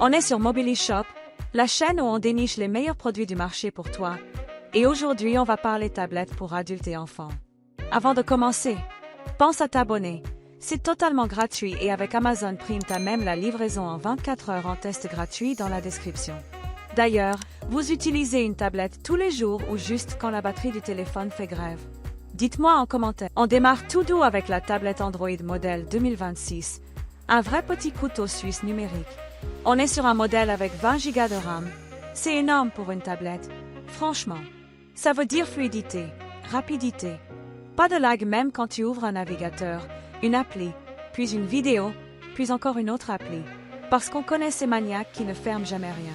On est sur Mobily Shop, la chaîne où on déniche les meilleurs produits du marché pour toi. Et aujourd'hui, on va parler tablettes pour adultes et enfants. Avant de commencer, pense à t'abonner. C'est totalement gratuit et avec Amazon Prime, t'as même la livraison en 24 heures en test gratuit dans la description. D'ailleurs, vous utilisez une tablette tous les jours ou juste quand la batterie du téléphone fait grève? Dites-moi en commentaire. On démarre tout doux avec la tablette Android modèle 2026, un vrai petit couteau suisse numérique. On est sur un modèle avec 20 Go de RAM. C'est énorme pour une tablette. Franchement, ça veut dire fluidité, rapidité. Pas de lag même quand tu ouvres un navigateur, une appli, puis une vidéo, puis encore une autre appli. Parce qu'on connaît ces maniaques qui ne ferment jamais rien.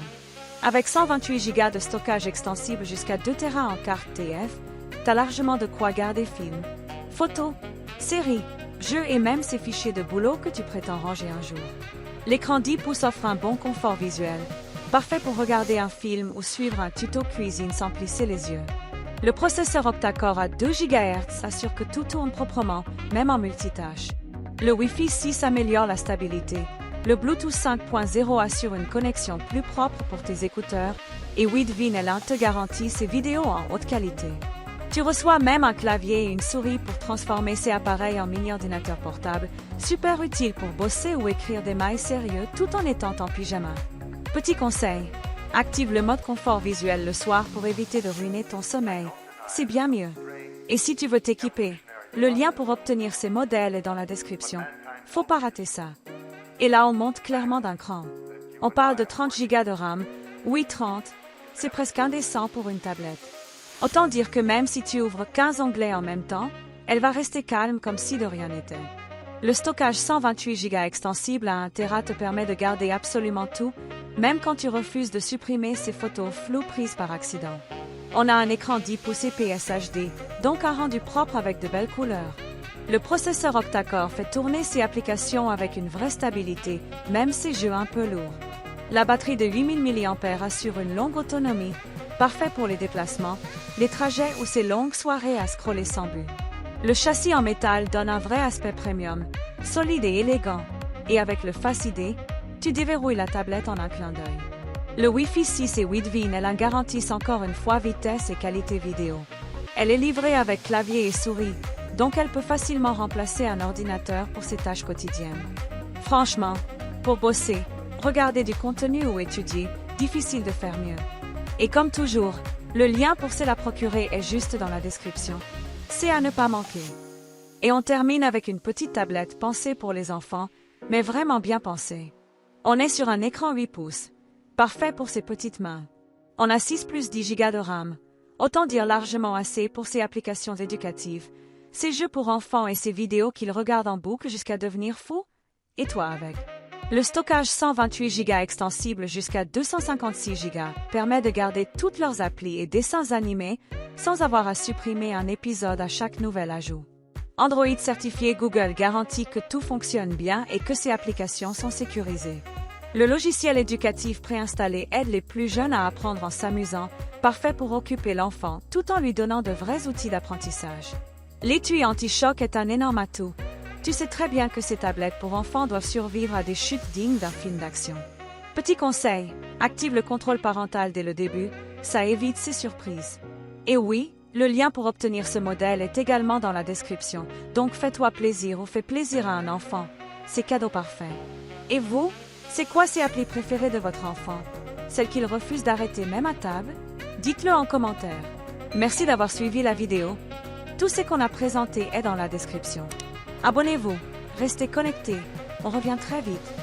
Avec 128 Go de stockage extensible jusqu'à 2 Tera en carte TF, t'as largement de quoi garder films, photos, séries, jeux et même ces fichiers de boulot que tu prétends ranger un jour. L'écran 10 pouces offre un bon confort visuel, parfait pour regarder un film ou suivre un tuto cuisine sans plisser les yeux. Le processeur octa-core à 2 GHz assure que tout tourne proprement, même en multitâche. Le Wi-Fi 6 améliore la stabilité. Le Bluetooth 5.0 assure une connexion plus propre pour tes écouteurs et Widvinel te garantit ses vidéos en haute qualité. Tu reçois même un clavier et une souris pour transformer ces appareils en mini-ordinateur portable, super utile pour bosser ou écrire des mails sérieux tout en étant en pyjama. Petit conseil, active le mode confort visuel le soir pour éviter de ruiner ton sommeil. C'est bien mieux. Et si tu veux t'équiper, le lien pour obtenir ces modèles est dans la description. Faut pas rater ça. Et là on monte clairement d'un cran. On parle de 30 Go de RAM, oui 30, c'est presque indécent pour une tablette. Autant dire que même si tu ouvres 15 onglets en même temps, elle va rester calme comme si de rien n'était. Le stockage 128 Go extensible à 1 Tera te permet de garder absolument tout, même quand tu refuses de supprimer ces photos floues prises par accident. On a un écran 10 pouces IPS HD, donc un rendu propre avec de belles couleurs. Le processeur octa-core fait tourner ses applications avec une vraie stabilité, même ces jeux un peu lourds. La batterie de 8000 mAh assure une longue autonomie, parfait pour les déplacements, les trajets ou ces longues soirées à scroller sans but. Le châssis en métal donne un vrai aspect premium, solide et élégant, et avec le Face ID, tu déverrouilles la tablette en un clin d'œil. Le Wi-Fi 6 et Widvinel garantissent encore une fois vitesse et qualité vidéo. Elle est livrée avec clavier et souris, donc elle peut facilement remplacer un ordinateur pour ses tâches quotidiennes. Franchement, pour bosser, regarder du contenu ou étudier, difficile de faire mieux. Et comme toujours, le lien pour se la procurer est juste dans la description. C'est à ne pas manquer. Et on termine avec une petite tablette pensée pour les enfants, mais vraiment bien pensée. On est sur un écran 8 pouces, parfait pour ses petites mains. On a 6 plus 10 Go de RAM, autant dire largement assez pour ses applications éducatives, ses jeux pour enfants et ses vidéos qu'ils regardent en boucle jusqu'à devenir fous, et toi avec. Le stockage 128 Go extensible jusqu'à 256 Go permet de garder toutes leurs applis et dessins animés sans avoir à supprimer un épisode à chaque nouvel ajout. Android certifié Google garantit que tout fonctionne bien et que ces applications sont sécurisées. Le logiciel éducatif préinstallé aide les plus jeunes à apprendre en s'amusant, parfait pour occuper l'enfant tout en lui donnant de vrais outils d'apprentissage. L'étui anti-choc est un énorme atout. Tu sais très bien que ces tablettes pour enfants doivent survivre à des chutes dignes d'un film d'action. Petit conseil, active le contrôle parental dès le début, ça évite ces surprises. Et oui, le lien pour obtenir ce modèle est également dans la description, donc fais-toi plaisir ou fais plaisir à un enfant. C'est cadeau parfait. Et vous, c'est quoi ces applis préférées de votre enfant? Celles qu'il refuse d'arrêter même à table? Dites-le en commentaire. Merci d'avoir suivi la vidéo. Tout ce qu'on a présenté est dans la description. Abonnez-vous, restez connectés, on revient très vite.